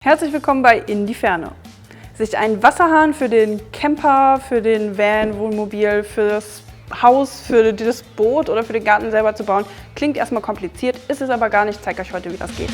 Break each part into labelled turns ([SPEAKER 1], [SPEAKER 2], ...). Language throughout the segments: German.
[SPEAKER 1] Herzlich willkommen bei In die Ferne. Sich einen Wasserhahn für den Camper, für den Van, Wohnmobil, für das Haus, für das Boot oder für den Garten selber zu bauen, klingt erstmal kompliziert, ist es aber gar nicht. Ich zeige euch heute, wie das geht.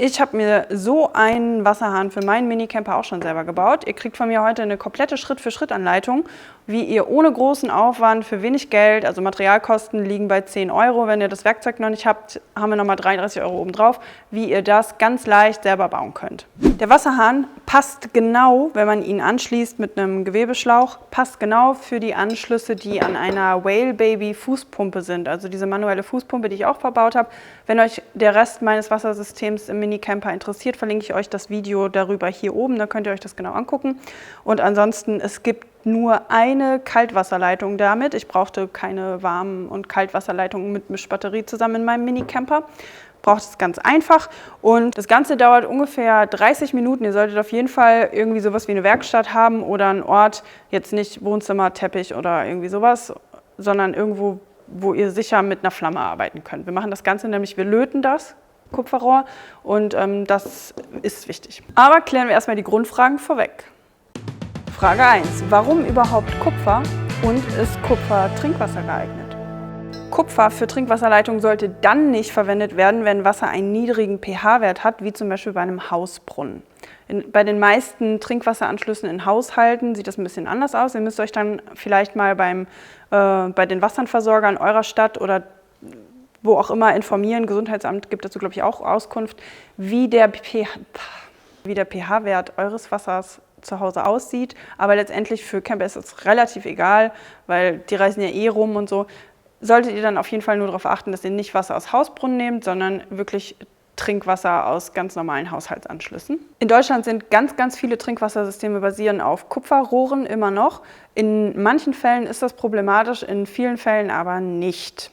[SPEAKER 1] Ich habe mir so einen Wasserhahn für meinen Minicamper auch schon selber gebaut. Ihr kriegt von mir heute eine komplette Schritt-für-Schritt-Anleitung, wie ihr ohne großen Aufwand für wenig Geld, also Materialkosten liegen bei 10 €, wenn ihr das Werkzeug noch nicht habt, haben wir nochmal 33 € obendrauf, wie ihr das ganz leicht selber bauen könnt. Der Wasserhahn passt genau, wenn man ihn anschließt mit einem Gewebeschlauch, passt genau für die Anschlüsse, die an einer Whale Baby Fußpumpe sind, also diese manuelle Fußpumpe, die ich auch verbaut habe. Wenn euch der Rest meines Wassersystems im Minicamper interessiert, verlinke ich euch das Video darüber hier oben, da könnt ihr euch das genau angucken. Und ansonsten, es gibt nur eine Kaltwasserleitung damit. Ich brauchte keine warmen und Kaltwasserleitungen mit Mischbatterie zusammen in meinem Minicamper. Braucht es ganz einfach und das Ganze dauert ungefähr 30 Minuten. Ihr solltet auf jeden Fall irgendwie sowas wie eine Werkstatt haben oder einen Ort, jetzt nicht Wohnzimmer, Teppich oder irgendwie sowas, sondern irgendwo, wo ihr sicher mit einer Flamme arbeiten könnt. Wir machen das Ganze nämlich, wir löten das Kupferrohr und das ist wichtig. Aber klären wir erstmal die Grundfragen vorweg. Frage 1. Warum überhaupt Kupfer und ist Kupfer Trinkwasser geeignet? Kupfer für Trinkwasserleitungen sollte dann nicht verwendet werden, wenn Wasser einen niedrigen pH-Wert hat, wie zum Beispiel bei einem Hausbrunnen. Bei den meisten Trinkwasseranschlüssen in Haushalten sieht das ein bisschen anders aus. Ihr müsst euch dann vielleicht mal bei den Wasserversorgern eurer Stadt oder wo auch immer informieren. Gesundheitsamt gibt dazu, glaube ich, auch Auskunft, wie der pH-Wert eures Wassers zu Hause aussieht. Aber letztendlich für Camper ist es relativ egal, weil die reisen ja eh rum und so. Solltet ihr dann auf jeden Fall nur darauf achten, dass ihr nicht Wasser aus Hausbrunnen nehmt, sondern wirklich Trinkwasser aus ganz normalen Haushaltsanschlüssen. In Deutschland sind ganz viele Trinkwassersysteme basieren auf Kupferrohren immer noch. In manchen Fällen ist das problematisch, in vielen Fällen aber nicht.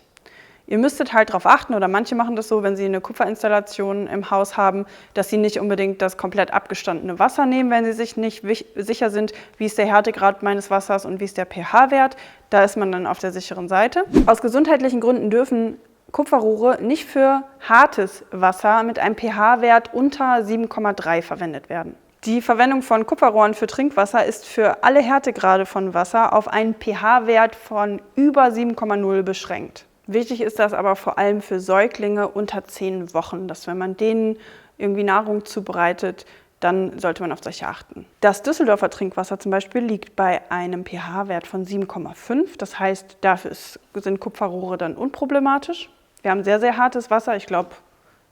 [SPEAKER 1] Ihr müsstet halt darauf achten, oder manche machen das so, wenn sie eine Kupferinstallation im Haus haben, dass sie nicht unbedingt das komplett abgestandene Wasser nehmen, wenn sie sich nicht sicher sind, wie ist der Härtegrad meines Wassers und wie ist der pH-Wert. Da ist man dann auf der sicheren Seite. Aus gesundheitlichen Gründen dürfen Kupferrohre nicht für hartes Wasser mit einem pH-Wert unter 7,3 verwendet werden. Die Verwendung von Kupferrohren für Trinkwasser ist für alle Härtegrade von Wasser auf einen pH-Wert von über 7,0 beschränkt. Wichtig ist das aber vor allem für Säuglinge unter 10 Wochen, dass wenn man denen irgendwie Nahrung zubereitet, dann sollte man auf solche achten. Das Düsseldorfer Trinkwasser zum Beispiel liegt bei einem pH-Wert von 7,5. Das heißt, dafür sind Kupferrohre dann unproblematisch. Wir haben sehr hartes Wasser, ich glaube,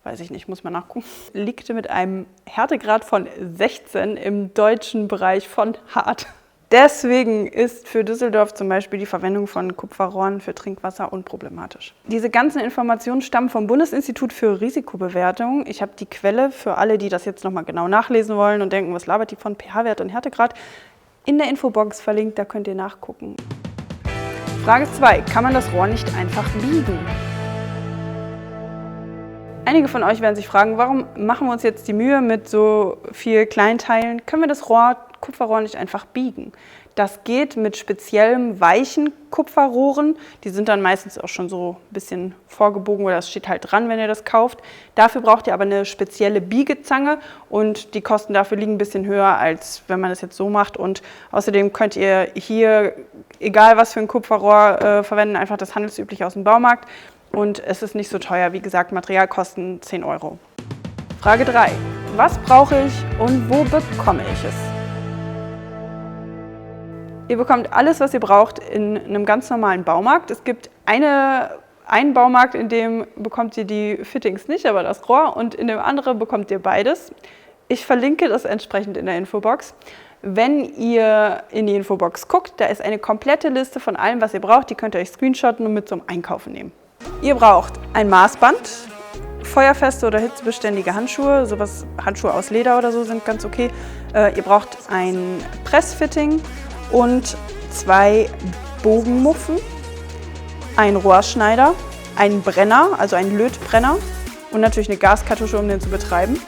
[SPEAKER 1] weiß ich nicht, muss man nachgucken. Liegt mit einem Härtegrad von 16 im deutschen Bereich von hart. Deswegen ist für Düsseldorf zum Beispiel die Verwendung von Kupferrohren für Trinkwasser unproblematisch. Diese ganzen Informationen stammen vom Bundesinstitut für Risikobewertung. Ich habe die Quelle für alle, die das jetzt nochmal genau nachlesen wollen und denken, was labert die von pH-Wert und Härtegrad, in der Infobox verlinkt, da könnt ihr nachgucken. Frage 2. Kann man das Rohr nicht einfach biegen? Einige von euch werden sich fragen, warum machen wir uns jetzt die Mühe mit so viel Kleinteilen? Können wir das Kupferrohr nicht einfach biegen? Das geht mit speziellem weichen Kupferrohren. Die sind dann meistens auch schon so ein bisschen vorgebogen oder das steht halt dran, wenn ihr das kauft. Dafür braucht ihr aber eine spezielle Biegezange und die Kosten dafür liegen ein bisschen höher, als wenn man das jetzt so macht. Und außerdem könnt ihr hier, egal was für ein Kupferrohr verwenden, einfach das handelsübliche aus dem Baumarkt. Und es ist nicht so teuer, wie gesagt, Materialkosten 10 €. Frage 3. Was brauche ich und wo bekomme ich es? Ihr bekommt alles, was ihr braucht, in einem ganz normalen Baumarkt. Es gibt einen Baumarkt, in dem bekommt ihr die Fittings nicht, aber das Rohr, und in dem anderen bekommt ihr beides. Ich verlinke das entsprechend in der Infobox. Wenn ihr in die Infobox guckt, da ist eine komplette Liste von allem, was ihr braucht. Die könnt ihr euch screenshotten und mit zum Einkaufen nehmen. Ihr braucht ein Maßband, feuerfeste oder hitzebeständige Handschuhe, Handschuhe aus Leder oder so sind ganz okay. Ihr braucht ein Pressfitting und 2 Bogenmuffen, einen Rohrschneider, einen Brenner, also einen Lötbrenner und natürlich eine Gaskartusche, um den zu betreiben.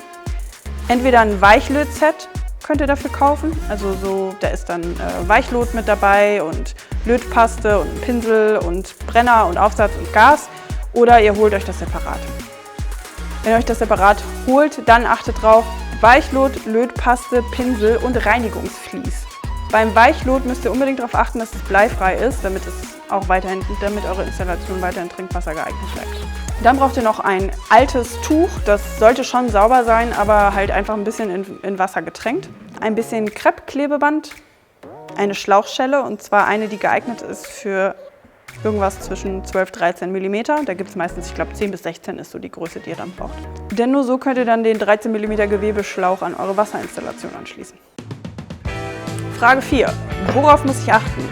[SPEAKER 1] Entweder ein Weichlötset könnt ihr dafür kaufen, also da ist dann Weichlot mit dabei und Lötpaste und ein Pinsel und Brenner und Aufsatz und Gas, oder ihr holt euch das separat. Wenn ihr euch das separat holt, dann achtet drauf: Weichlot, Lötpaste, Pinsel und Reinigungsvlies. Beim Weichlot müsst ihr unbedingt darauf achten, dass es bleifrei ist, damit eure Installation weiterhin Trinkwasser geeignet bleibt. Dann braucht ihr noch ein altes Tuch, das sollte schon sauber sein, aber halt einfach ein bisschen in Wasser getränkt. Ein bisschen Kreppklebeband, eine Schlauchschelle, und zwar eine, die geeignet ist für irgendwas zwischen 12-13 mm. Da gibt es meistens, ich glaube 10 bis 16 ist so die Größe, die ihr dann braucht. Denn nur so könnt ihr dann den 13 mm Gewebeschlauch an eure Wasserinstallation anschließen. Frage 4. Worauf muss ich achten?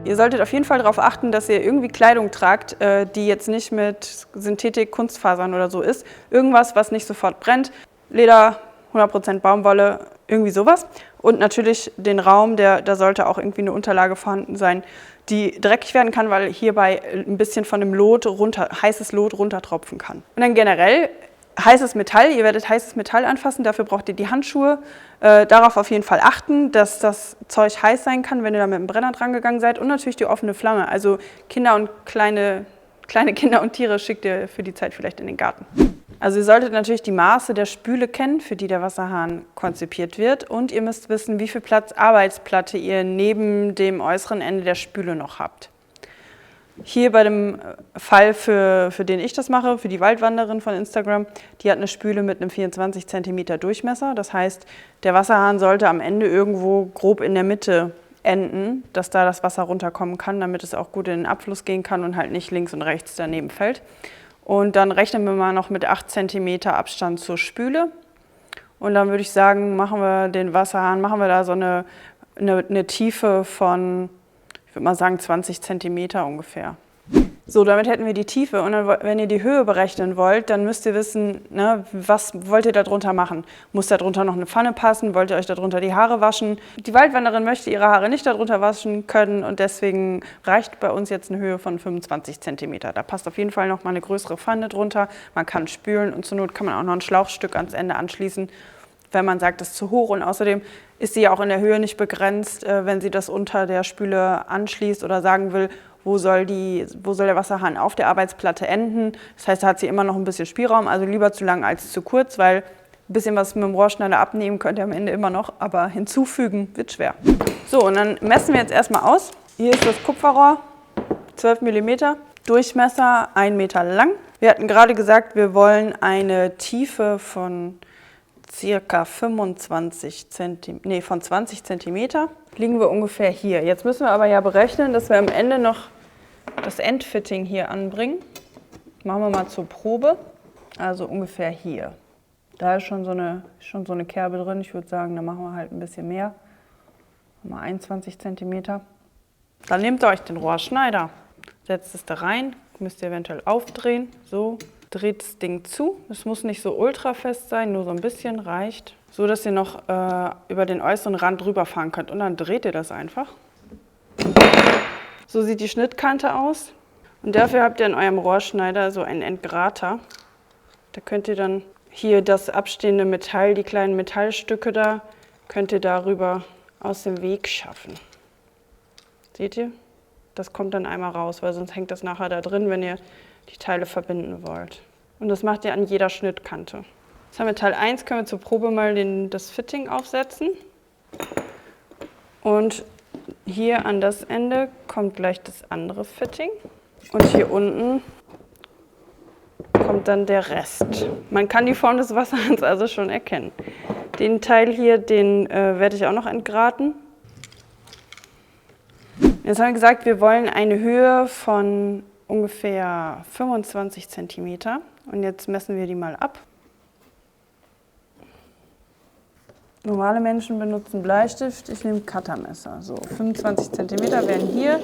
[SPEAKER 1] Ihr solltet auf jeden Fall darauf achten, dass ihr irgendwie Kleidung tragt, die jetzt nicht mit Synthetik, Kunstfasern oder so ist. Irgendwas, was nicht sofort brennt. Leder, 100% Baumwolle, irgendwie sowas. Und natürlich den Raum, da sollte auch irgendwie eine Unterlage vorhanden sein, die dreckig werden kann, weil hierbei ein bisschen von dem heißes Lot runtertropfen kann. Und dann generell heißes Metall. Ihr werdet heißes Metall anfassen, dafür braucht ihr die Handschuhe. Darauf auf jeden Fall achten, dass das Zeug heiß sein kann, wenn ihr da mit dem Brenner dran gegangen seid. Und natürlich die offene Flamme. Also kleine Kinder und Tiere schickt ihr für die Zeit vielleicht in den Garten. Also ihr solltet natürlich die Maße der Spüle kennen, für die der Wasserhahn konzipiert wird. Und ihr müsst wissen, wie viel Platz Arbeitsplatte ihr neben dem äußeren Ende der Spüle noch habt. Hier bei dem Fall, für den ich das mache, für die Waldwanderin von Instagram, die hat eine Spüle mit einem 24 cm Durchmesser. Das heißt, der Wasserhahn sollte am Ende irgendwo grob in der Mitte enden, dass da das Wasser runterkommen kann, damit es auch gut in den Abfluss gehen kann und halt nicht links und rechts daneben fällt. Und dann rechnen wir mal noch mit 8 cm Abstand zur Spüle. Und dann würde ich sagen, machen wir da so eine Tiefe von, ich würde mal sagen, 20 cm ungefähr. So, damit hätten wir die Tiefe. Und dann, wenn ihr die Höhe berechnen wollt, dann müsst ihr wissen, ne, was wollt ihr da drunter machen? Muss da drunter noch eine Pfanne passen? Wollt ihr euch da drunter die Haare waschen? Die Waldwanderin möchte ihre Haare nicht darunter waschen können und deswegen reicht bei uns jetzt eine Höhe von 25 cm. Da passt auf jeden Fall noch mal eine größere Pfanne drunter. Man kann spülen und zur Not kann man auch noch ein Schlauchstück ans Ende anschließen, wenn man sagt, das ist zu hoch. Und außerdem ist sie ja auch in der Höhe nicht begrenzt, wenn sie das unter der Spüle anschließt oder sagen will, wo soll der Wasserhahn auf der Arbeitsplatte enden. Das heißt, da hat sie immer noch ein bisschen Spielraum, also lieber zu lang als zu kurz, weil ein bisschen was mit dem Rohrschneider abnehmen könnt ihr am Ende immer noch, aber hinzufügen wird schwer. So, und dann messen wir jetzt erstmal aus. Hier ist das Kupferrohr, 12 mm, Durchmesser 1 Meter lang. Wir hatten gerade gesagt, wir wollen eine Tiefe von circa 20 cm. Liegen wir ungefähr hier. Jetzt müssen wir aber ja berechnen, dass wir am Ende noch das Endfitting hier anbringen. Machen wir mal zur Probe. Also ungefähr hier. Da ist schon so eine Kerbe drin. Ich würde sagen, da machen wir halt ein bisschen mehr. Mal 21 cm. Dann nehmt ihr euch den Rohrschneider, setzt es da rein, müsst ihr eventuell aufdrehen. So, dreht das Ding zu. Es muss nicht so ultra fest sein, nur so ein bisschen reicht. So, dass ihr noch über den äußeren Rand rüberfahren könnt. Und dann dreht ihr das einfach. So sieht die Schnittkante aus. Und dafür habt ihr in eurem Rohrschneider so einen Entgrater. Da könnt ihr dann hier das abstehende Metall, die kleinen Metallstücke da, könnt ihr darüber aus dem Weg schaffen. Seht ihr? Das kommt dann einmal raus, weil sonst hängt das nachher da drin, wenn ihr die Teile verbinden wollt. Und das macht ihr an jeder Schnittkante. Jetzt haben wir Teil 1, können wir zur Probe mal das Fitting aufsetzen. Und hier an das Ende kommt gleich das andere Fitting. Und hier unten kommt dann der Rest. Man kann die Form des Wasserhahns also schon erkennen. Den Teil hier, den werde ich auch noch entgraten. Jetzt haben wir gesagt, wir wollen eine Höhe von ungefähr 25 cm. Und jetzt messen wir die mal ab. Normale Menschen benutzen Bleistift, ich nehme Cuttermesser. So, 25 cm wären hier.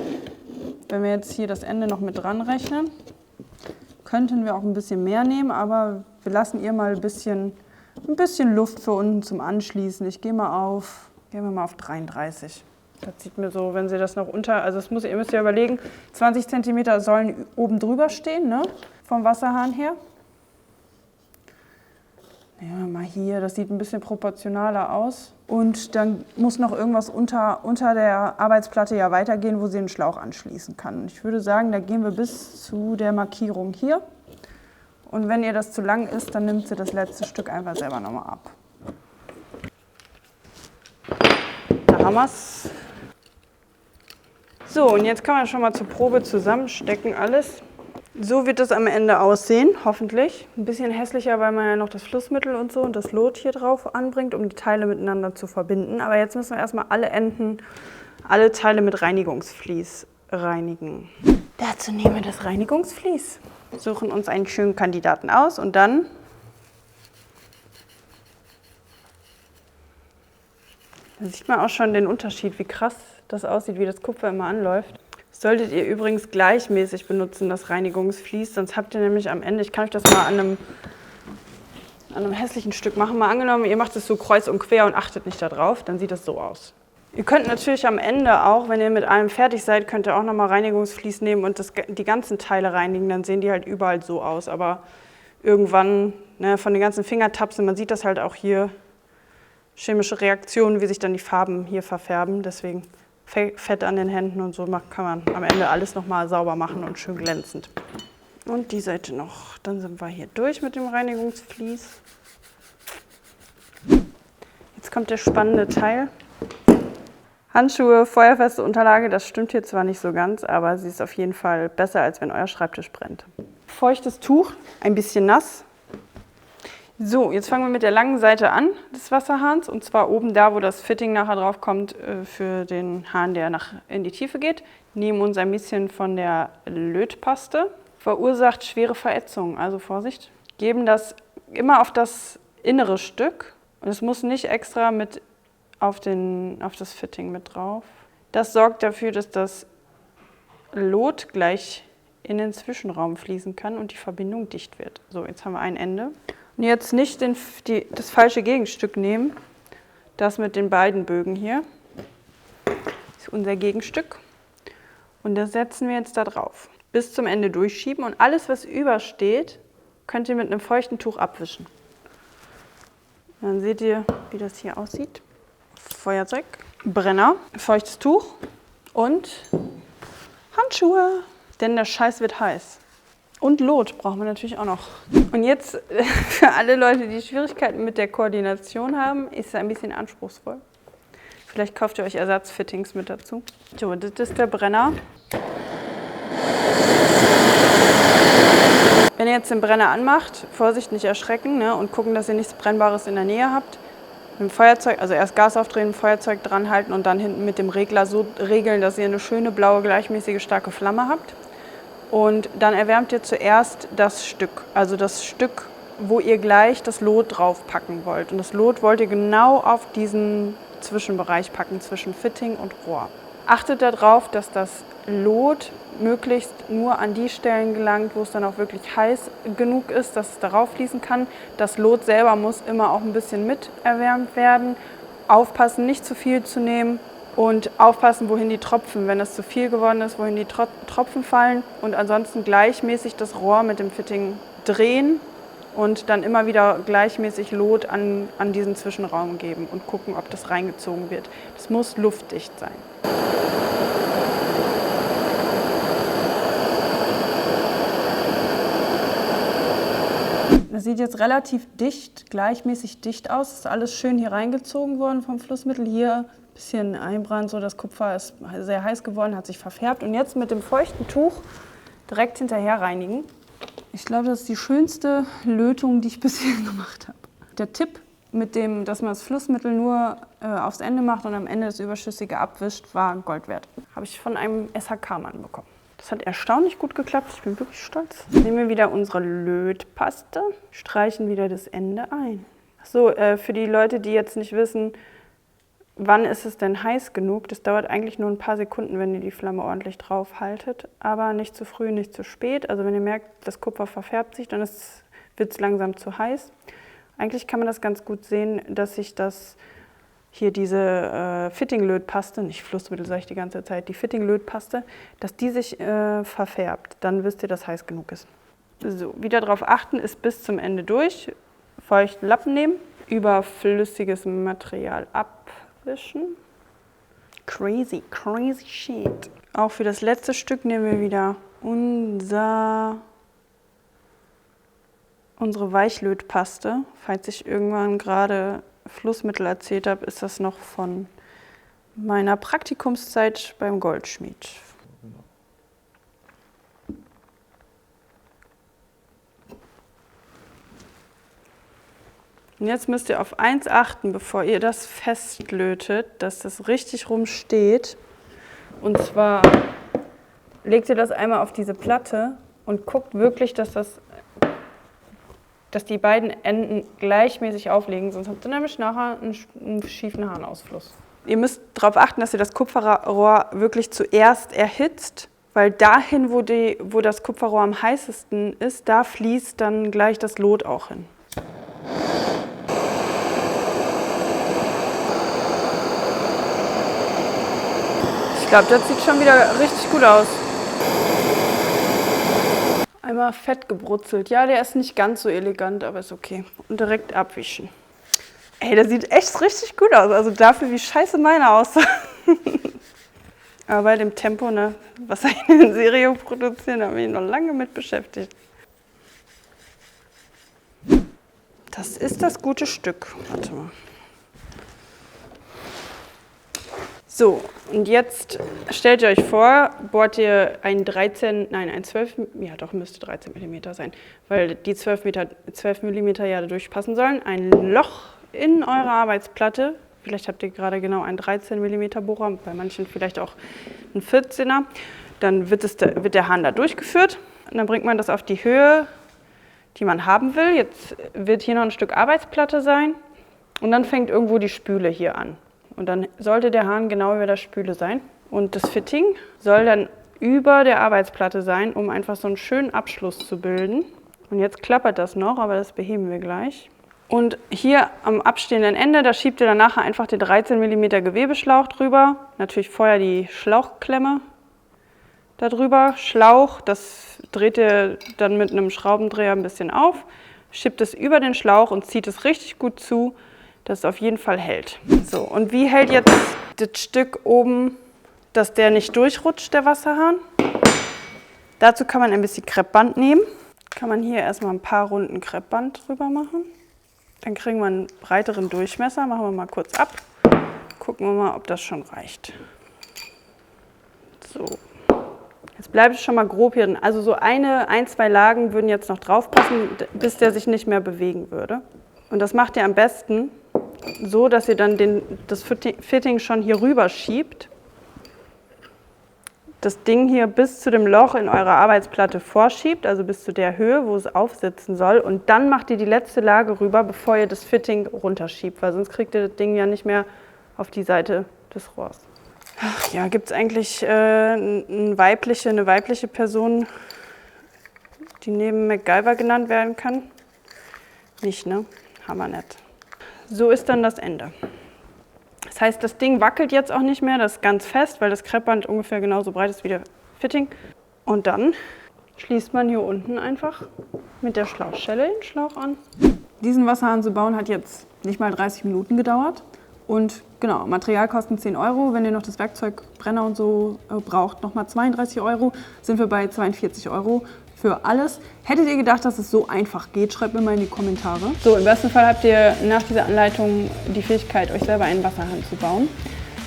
[SPEAKER 1] Wenn wir jetzt hier das Ende noch mit dran rechnen, könnten wir auch ein bisschen mehr nehmen, aber wir lassen ihr mal ein bisschen Luft für unten zum Anschließen. Ich gehen wir mal auf 33. Das sieht mir so, wenn sie das noch unter, also ihr müsst ja überlegen, 20 cm sollen oben drüber stehen, ne? Vom Wasserhahn her. Nehmen wir mal hier, das sieht ein bisschen proportionaler aus. Und dann muss noch irgendwas unter der Arbeitsplatte ja weitergehen, wo sie den Schlauch anschließen kann. Ich würde sagen, da gehen wir bis zu der Markierung hier. Und wenn ihr das zu lang ist, dann nimmt sie das letzte Stück einfach selber nochmal ab. Da haben wir es. So, und jetzt kann man schon mal zur Probe zusammenstecken alles. So wird es am Ende aussehen, hoffentlich. Ein bisschen hässlicher, weil man ja noch das Flussmittel und so und das Lot hier drauf anbringt, um die Teile miteinander zu verbinden. Aber jetzt müssen wir erstmal alle Teile mit Reinigungsvlies reinigen. Dazu nehmen wir das Reinigungsvlies, suchen uns einen schönen Kandidaten aus und dann da sieht man auch schon den Unterschied, wie krass das aussieht, wie das Kupfer immer anläuft. Solltet ihr übrigens gleichmäßig benutzen, das Reinigungsvlies, sonst habt ihr nämlich am Ende, ich kann euch das mal an einem hässlichen Stück machen, mal angenommen, ihr macht es so kreuz und quer und achtet nicht darauf, dann sieht das so aus. Ihr könnt natürlich am Ende auch, wenn ihr mit allem fertig seid, könnt ihr auch nochmal Reinigungsvlies nehmen und die ganzen Teile reinigen, dann sehen die halt überall so aus, aber irgendwann, ne, von den ganzen Fingertapsen, man sieht das halt auch hier, chemische Reaktionen, wie sich dann die Farben hier verfärben, deswegen Fett an den Händen und so kann man am Ende alles nochmal sauber machen und schön glänzend. Und die Seite noch. Dann sind wir hier durch mit dem Reinigungsvlies. Jetzt kommt der spannende Teil. Handschuhe, feuerfeste Unterlage, das stimmt hier zwar nicht so ganz, aber sie ist auf jeden Fall besser, als wenn euer Schreibtisch brennt. Feuchtes Tuch, ein bisschen nass. So, jetzt fangen wir mit der langen Seite an des Wasserhahns und zwar oben da, wo das Fitting nachher drauf kommt für den Hahn, der in die Tiefe geht. Nehmen uns ein bisschen von der Lötpaste. Verursacht schwere Verätzungen, also Vorsicht. Geben das immer auf das innere Stück und es muss nicht extra mit auf das Fitting mit drauf. Das sorgt dafür, dass das Lot gleich in den Zwischenraum fließen kann und die Verbindung dicht wird. So, jetzt haben wir ein Ende. Und jetzt nicht das falsche Gegenstück nehmen, das mit den beiden Bögen hier. Das ist unser Gegenstück. Und das setzen wir jetzt da drauf. Bis zum Ende durchschieben und alles, was übersteht, könnt ihr mit einem feuchten Tuch abwischen. Dann seht ihr, wie das hier aussieht. Feuerzeug, Brenner, feuchtes Tuch und Handschuhe, denn der Scheiß wird heiß. Und Lot brauchen wir natürlich auch noch. Und jetzt für alle Leute, die Schwierigkeiten mit der Koordination haben, ist es ein bisschen anspruchsvoll. Vielleicht kauft ihr euch Ersatzfittings mit dazu. So, das ist der Brenner. Wenn ihr jetzt den Brenner anmacht, Vorsicht, nicht erschrecken, ne, und gucken, dass ihr nichts Brennbares in der Nähe habt. Mit dem Feuerzeug, also erst Gas aufdrehen, Feuerzeug dran halten und dann hinten mit dem Regler so regeln, dass ihr eine schöne blaue, gleichmäßige, starke Flamme habt. Und dann erwärmt ihr zuerst das Stück, also das Stück, wo ihr gleich das Lot drauf packen wollt. Und das Lot wollt ihr genau auf diesen Zwischenbereich packen, zwischen Fitting und Rohr. Achtet darauf, dass das Lot möglichst nur an die Stellen gelangt, wo es dann auch wirklich heiß genug ist, dass es darauf fließen kann. Das Lot selber muss immer auch ein bisschen mit erwärmt werden. Aufpassen, nicht zu viel zu nehmen. Und aufpassen, wohin die Tropfen, wenn es zu viel geworden ist, wohin die Tropfen fallen. Und ansonsten gleichmäßig das Rohr mit dem Fitting drehen und dann immer wieder gleichmäßig Lot an diesen Zwischenraum geben und gucken, ob das reingezogen wird. Das muss luftdicht sein. Das sieht jetzt relativ dicht, gleichmäßig dicht aus. Ist alles schön hier reingezogen worden vom Flussmittel. Hier ein bisschen Einbrand, so das Kupfer ist sehr heiß geworden, hat sich verfärbt. Und jetzt mit dem feuchten Tuch direkt hinterher reinigen. Ich glaube, das ist die schönste Lötung, die ich bisher gemacht habe. Der Tipp mit dem, dass man das Flussmittel nur aufs Ende macht und am Ende das Überschüssige abwischt, war Gold wert. Habe ich von einem SHK-Mann bekommen. Das hat erstaunlich gut geklappt, ich bin wirklich stolz. Nehmen wir wieder unsere Lötpaste, streichen wieder das Ende ein. Achso, für die Leute, die jetzt nicht wissen, wann ist es denn heiß genug? Das dauert eigentlich nur ein paar Sekunden, wenn ihr die Flamme ordentlich drauf haltet. Aber nicht zu früh, nicht zu spät. Also wenn ihr merkt, das Kupfer verfärbt sich, dann wird es langsam zu heiß. Eigentlich kann man das ganz gut sehen, dass sich hier diese Fitting-Lötpaste, nicht Flussmittel sage ich die ganze Zeit, die Fitting-Lötpaste, dass die sich verfärbt. Dann wisst ihr, dass heiß genug ist. So, wieder darauf achten, ist bis zum Ende durch. Feuchten Lappen nehmen, überflüssiges Material abwischen. Crazy, crazy shit. Auch für das letzte Stück nehmen wir wieder unsere Weichlötpaste. Falls ich irgendwann gerade Flussmittel erzählt habe, ist das noch von meiner Praktikumszeit beim Goldschmied. Und jetzt müsst ihr auf eins achten, bevor ihr das festlötet, dass das richtig rum steht. Und zwar legt ihr das einmal auf diese Platte und guckt wirklich, dass die beiden Enden gleichmäßig aufliegen, sonst habt ihr nämlich nachher einen schiefen Harnausfluss. Ihr müsst darauf achten, dass ihr das Kupferrohr wirklich zuerst erhitzt, weil dahin, wo das Kupferrohr am heißesten ist, da fließt dann gleich das Lot auch hin. Ich glaube, das sieht schon wieder richtig gut aus. Einmal fett gebrutzelt. Ja, der ist nicht ganz so elegant, aber ist okay. Und direkt abwischen. Ey, der sieht echt richtig gut aus. Also dafür, wie scheiße meine aussah. Aber bei dem Tempo, ne, was wir in Serie produzieren, da bin ich noch lange mit beschäftigt. Das ist das gute Stück. Warte mal. So, und jetzt stellt ihr euch vor, bohrt ihr ein 12, ja doch, müsste 13 mm sein, weil die 12 mm ja da durchpassen sollen, ein Loch in eure Arbeitsplatte. Vielleicht habt ihr gerade genau einen 13 mm Bohrer, bei manchen vielleicht auch einen 14er. Dann wird der Hahn da durchgeführt und dann bringt man das auf die Höhe, die man haben will. Jetzt wird hier noch ein Stück Arbeitsplatte sein und dann fängt irgendwo die Spüle hier an. Und dann sollte der Hahn genau über der Spüle sein. Und das Fitting soll dann über der Arbeitsplatte sein, um einfach so einen schönen Abschluss zu bilden. Und jetzt klappert das noch, aber das beheben wir gleich. Und hier am abstehenden Ende, da schiebt ihr dann nachher einfach den 13 mm Gewebeschlauch drüber. Natürlich vorher die Schlauchklemme da drüber. Schlauch, das dreht ihr dann mit einem Schraubendreher ein bisschen auf, schiebt es über den Schlauch und zieht es richtig gut zu, dass es auf jeden Fall hält. So, und wie hält jetzt das Stück oben, dass der nicht durchrutscht, der Wasserhahn? Dazu kann man ein bisschen Kreppband nehmen. Kann man hier erstmal ein paar Runden Kreppband drüber machen. Dann kriegen wir einen breiteren Durchmesser. Machen wir mal kurz ab. Gucken wir mal, ob das schon reicht. So. Jetzt bleibt es schon mal grob hier drin. Also so ein, zwei Lagen würden jetzt noch drauf passen, bis der sich nicht mehr bewegen würde. Und das macht ihr am besten so, dass ihr dann das Fitting schon hier rüber schiebt. Das Ding hier bis zu dem Loch in eurer Arbeitsplatte vorschiebt, also bis zu der Höhe, wo es aufsitzen soll. Und dann macht ihr die letzte Lage rüber, bevor ihr das Fitting runterschiebt, weil sonst kriegt ihr das Ding ja nicht mehr auf die Seite des Rohrs. Ach ja, gibt es eigentlich eine weibliche Person, die neben MacGyver genannt werden kann? Nicht, ne? Hammer nett. So ist dann das Ende. Das heißt, das Ding wackelt jetzt auch nicht mehr, das ist ganz fest, weil das Kreppband ungefähr genauso breit ist wie der Fitting. Und dann schließt man hier unten einfach mit der Schlauchstelle den Schlauch an. Diesen Wasserhahn zu bauen hat jetzt nicht mal 30 Minuten gedauert. Und genau, Materialkosten 10 €. Wenn ihr noch das Werkzeug, Brenner und so braucht, nochmal 32 €, sind wir bei 42 € für alles. Hättet ihr gedacht, dass es so einfach geht? Schreibt mir mal in die Kommentare. So, im besten Fall habt ihr nach dieser Anleitung die Fähigkeit, euch selber einen Wasserhahn zu bauen.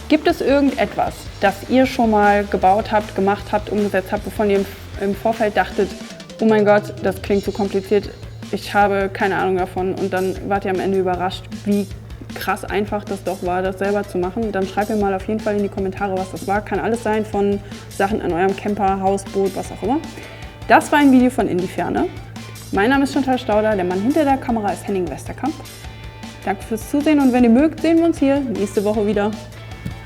[SPEAKER 1] Gibt es irgendetwas, das ihr schon mal gebaut habt, gemacht habt, umgesetzt habt, wovon ihr im Vorfeld dachtet, oh mein Gott, das klingt so kompliziert, ich habe keine Ahnung davon, und dann wart ihr am Ende überrascht, wie krass einfach das doch war, das selber zu machen? Dann schreibt mir mal auf jeden Fall in die Kommentare, was das war. Kann alles sein, von Sachen an eurem Camper, Haus, Boot, was auch immer. Das war ein Video von In die Ferne. Mein Name ist Chantal Stauder, der Mann hinter der Kamera ist Henning Westerkamp. Danke fürs Zusehen und wenn ihr mögt, sehen wir uns hier nächste Woche wieder.